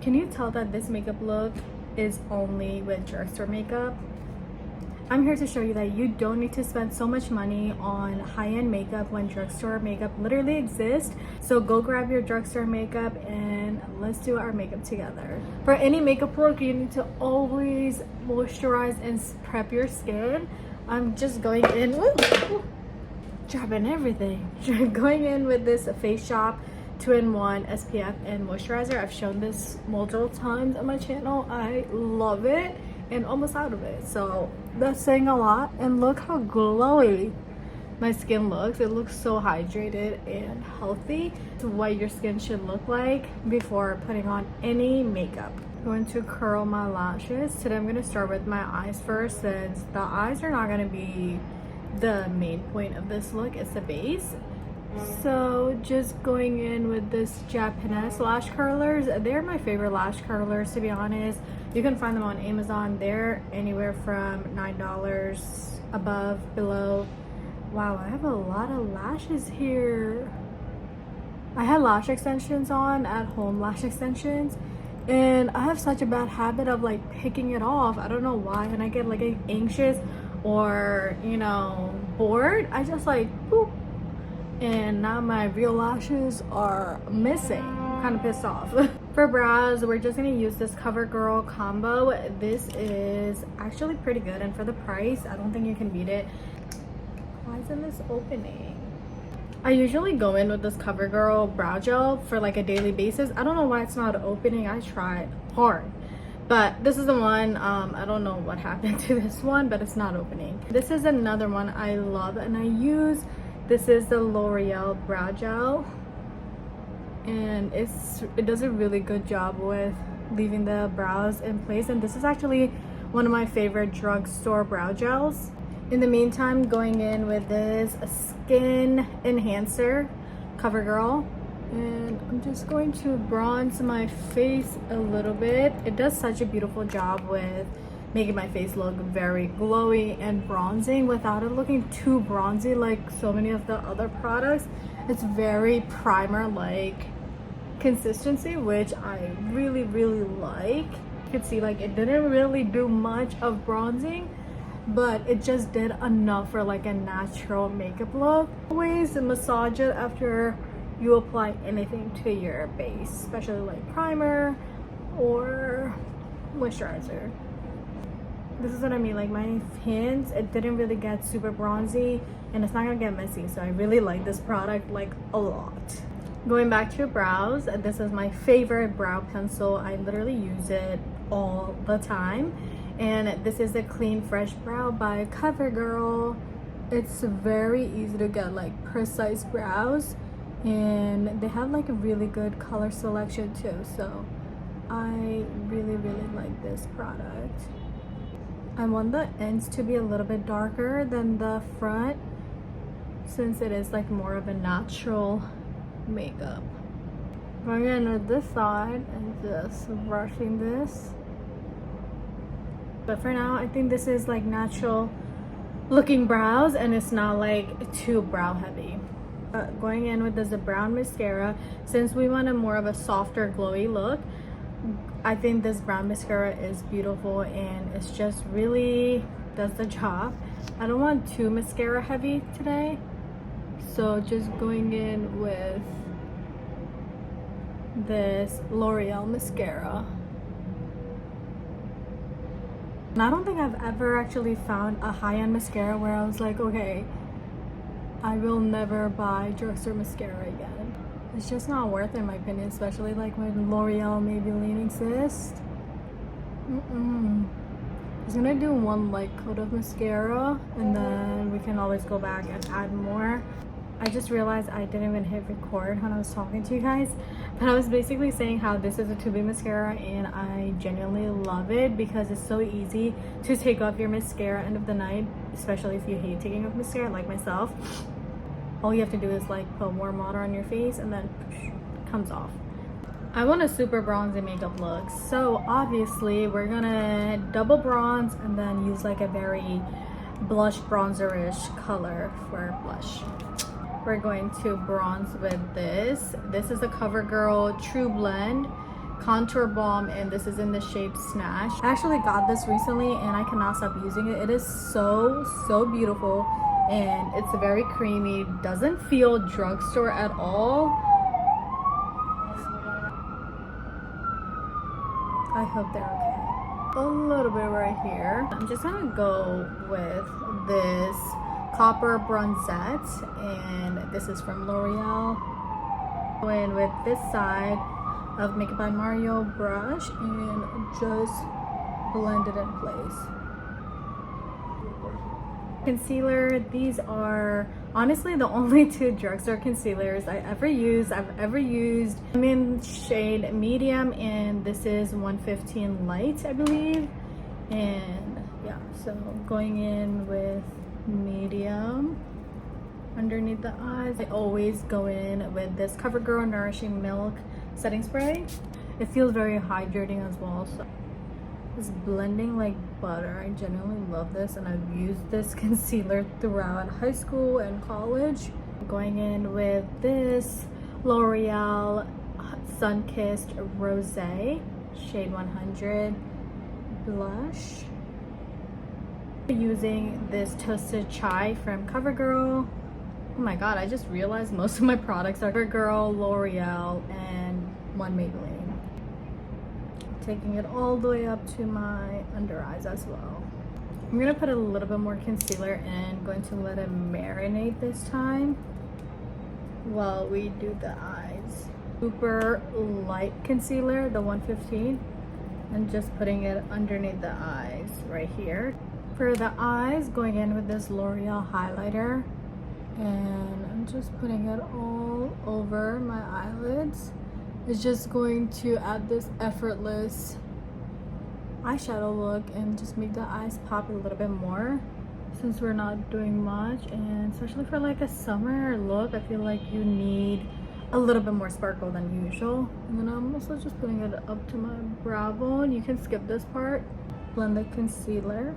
Can you tell that this makeup look is only with drugstore makeup? I'm here to show you that you don't need to spend so much money on high-end makeup when drugstore makeup literally exists. So go grab your drugstore makeup and let's do our makeup together. For any makeup look, you need to always moisturize and prep your skin. I'm just going in, dropping everything. Going in with this Face Shop 2-in-1 SPF and moisturizer. I've shown this multiple times on my channel. I love it and almost out of it, so that's saying a lot. And look how glowy my skin looks. It looks so hydrated and healthy. It's what your skin should look like before putting on any makeup. I'm going to curl my lashes. Today I'm going to start with my eyes first, since the eyes are not going to be the main point of this look. It's the base. So just going in with this Japanese lash curlers. They're my favorite lash curlers, to be honest. You can find them on Amazon. They're anywhere from $9 above, below. Wow, I have a lot of lashes here. I had lash extensions on at home, lash extensions, and I have such a bad habit of like picking it off. I don't know why. When I get like anxious or, you know, bored, I just like boop. And now my real lashes are missing. I'm kind of pissed off. For brows, we're just gonna use this Covergirl combo. This is actually pretty good, and for the price, I don't think you can beat it. Why isn't this opening? I usually go in with this Covergirl brow gel for like a daily basis. I don't know why it's not opening. I tried hard, but this is the one. I don't know what happened to this one, but it's not opening. This is another one I love and I use. This is the L'Oreal brow gel, and it does a really good job with leaving the brows in place. And this is actually one of my favorite drugstore brow gels. In the meantime, going in with this skin enhancer, Covergirl, and I'm just going to bronze my face a little bit. It does such a beautiful job with making my face look very glowy and bronzing without it looking too bronzy like so many of the other products. It's very primer like consistency, which I really like. You can see like it didn't really do much of bronzing, but it just did enough for like a natural makeup look. Always massage it after you apply anything to your base, especially like primer or moisturizer. This is what I mean, like my hands, it didn't really get super bronzy and it's not gonna get messy, so I really like this product like a lot. Going back to your brows, this is my favorite brow pencil. I literally use it all the time, and this is the Clean Fresh Brow by Covergirl. It's very easy to get like precise brows, and they have like a really good color selection too, so I really like this product. I want the ends to be a little bit darker than the front, since it is like more of a natural makeup. Going in with this side and just brushing this. But for now, I think this is like natural looking brows and it's not like too brow heavy. Going in with this brown mascara, since we want a more of a softer glowy look. I think this brown mascara is beautiful and it's just really does the job. I don't want too mascara heavy today, so just going in with this L'Oreal mascara. And I don't think I've ever actually found a high-end mascara where I was like, okay, I will never buy drugstore mascara again. It's just not worth it in my opinion, especially like when L'Oreal Maybelline exists. I'm just gonna do one light coat of mascara and then we can always go back and add more. I just realized I didn't even hit record when I was talking to you guys, but I was basically saying how this is a tubing mascara and I genuinely love it because it's so easy to take off your mascara end of the night, especially if you hate taking off mascara like myself. All you have to do is like put warm water on your face and then it comes off. I want a super bronzy makeup look, so obviously we're gonna double bronze and then use like a very blush bronzer-ish color for blush. We're going to bronze with this. This is a Covergirl True Blend contour balm, and this is in the shade Snatch. I actually got this recently and I cannot stop using it. It is so beautiful, and it's very creamy, doesn't feel drugstore at all. I hope they're okay. A little bit right here. I'm just gonna go with this copper bronzette, and this is from L'Oreal. Go in with this side of Makeup by Mario brush and just blend it in place. Concealer, these are honestly the only two drugstore concealers I've ever used. I'm in shade medium, and this is 115 light, I believe. And yeah, so going in with medium underneath the eyes. I always go in with this Covergirl Nourishing Milk setting spray. It feels very hydrating as well, so it's blending like butter. I genuinely love this, and I've used this concealer throughout high school and college. Going in with this L'Oreal Sun-Kissed Rosé shade 100 blush. Using this Toasted Chai from Covergirl. Oh my god, I just realized most of my products are Covergirl, L'Oreal, and one Maybelline. Taking it all the way up to my under eyes as well. I'm gonna put a little bit more concealer and going to let it marinate this time while we do the eyes. Super light concealer, the 115, and just putting it underneath the eyes right here. For the eyes, going in with this L'Oreal highlighter, and I'm just putting it all over my eyelids. It's just going to add this effortless eyeshadow look and just make the eyes pop a little bit more, since we're not doing much. And especially for like a summer look, I feel like you need a little bit more sparkle than usual. And then I'm also just putting it up to my brow bone. You can skip this part. Blend the concealer.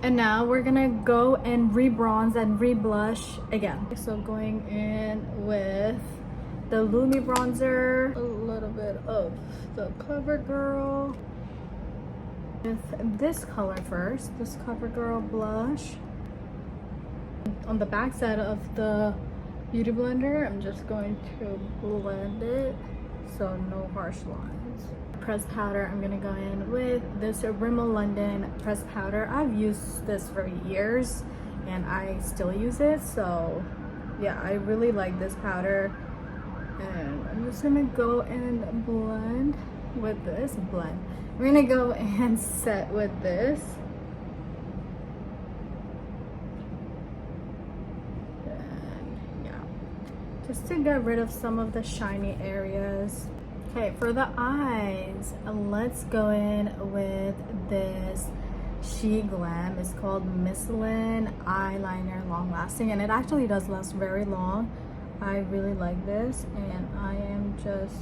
And now we're gonna go and rebronze and reblush again. So going in with the Lumi bronzer, a little bit of the Covergirl with this color first, this Covergirl blush. On the back side of the beauty blender, I'm just going to blend it so no harsh lines. Pressed powder, I'm gonna go in with this Rimmel London pressed powder. I've used this for years and I still use it, so yeah, I really like this powder. And I'm just gonna go and blend with this. We're gonna go and set with this. And yeah, just to get rid of some of the shiny areas. Okay, for the eyes, let's go in with this Sheglam. It's called Sheglam Eyeliner Long Lasting, and it actually does last very long. I really like this, and I am just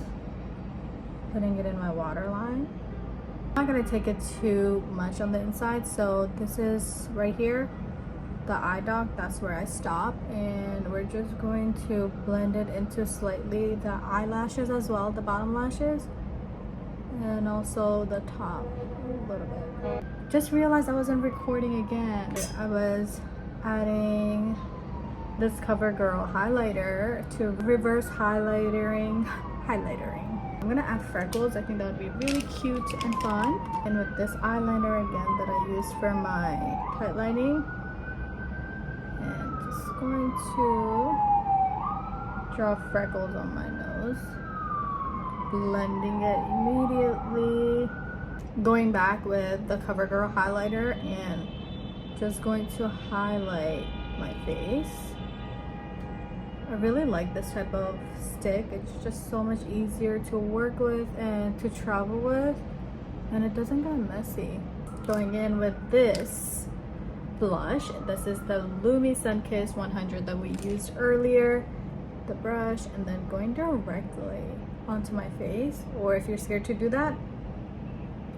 putting it in my waterline. I'm not gonna take it too much on the inside, so this is right here, the eye dot, that's where I stop, and we're just going to blend it into slightly the eyelashes as well, the bottom lashes, and also the top a little bit. Just realized I wasn't recording again. I was adding this Covergirl highlighter to reverse highlightering. I'm gonna add freckles. I think that would be really cute and fun. And with this eyeliner again that I used for my tight lining, and just going to draw freckles on my nose, blending it immediately. Going back with the Covergirl highlighter and just going to highlight my face. I really like this type of stick. It's just so much easier to work with and to travel with, and it doesn't get messy. Going in with this blush, this is the Lumi Sun-Kissed 100 that we used earlier, the brush, and then going directly onto my face, or if you're scared to do that,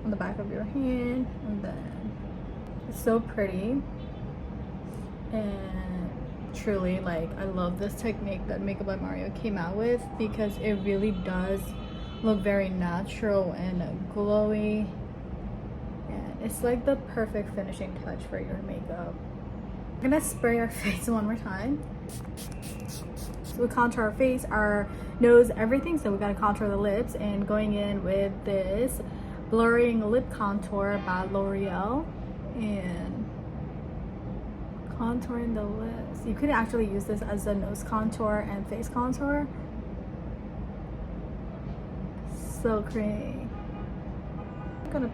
on the back of your hand. And then it's so pretty, and truly, like, I love this technique that Makeup by Mario came out with because it really does look very natural and glowy, and it's like the perfect finishing touch for your makeup. I'm gonna spray our face one more time. So we contour our face, our nose, everything. So we gotta contour the lips, and going in with this blurring lip contour by L'Oreal and contouring the lips. You could actually use this as a nose contour and face contour. So creamy. I'm gonna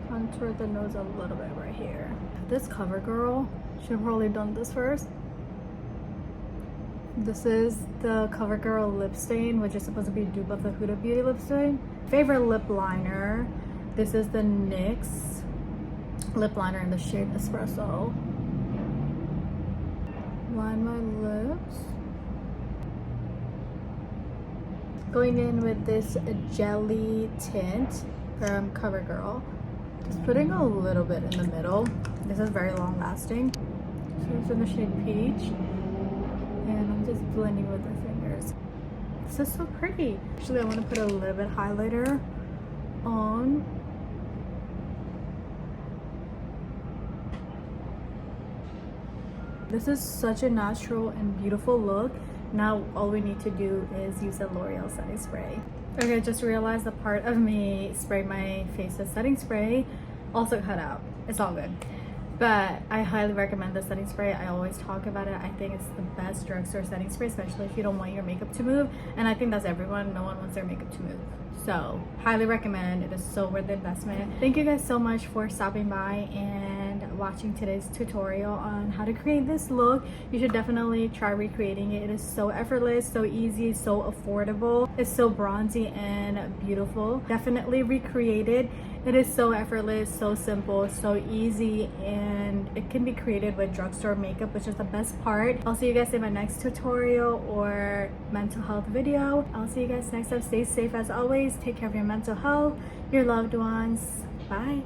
contour the nose a little bit right here. This Covergirl should have probably done this first. This is the Covergirl lip stain, which is supposed to be a dupe of the Huda Beauty lip stain. Favorite lip liner. This is the NYX lip liner in the shade Espresso. Line my lips. Going in with this jelly tint from Covergirl. Just putting a little bit in the middle. This is very long lasting. So it's in the shade Peach. And I'm just blending with my fingers. This is so pretty. Actually, I want to put a little bit highlighter on. This is such a natural and beautiful look. Now all we need to do is use the L'Oreal setting spray. Okay, I just realized the part of me sprayed my face with setting spray also cut out. It's all good. But I highly recommend the setting spray. I always talk about it. I think it's the best drugstore setting spray, especially if you don't want your makeup to move. And I think that's everyone. No one wants their makeup to move. So highly recommend. It is so worth the investment. Thank you guys so much for stopping by and watching today's tutorial on how to create this look. You should definitely try recreating it. It is so effortless, so easy, so affordable. It's so bronzy and beautiful. Definitely recreate it. It is so effortless, so simple, so easy, and it can be created with drugstore makeup, which is the best part. I'll see you guys in my next tutorial or mental health video. I'll see you guys next time. Stay safe as always. Take care of your mental health, your loved ones. Bye.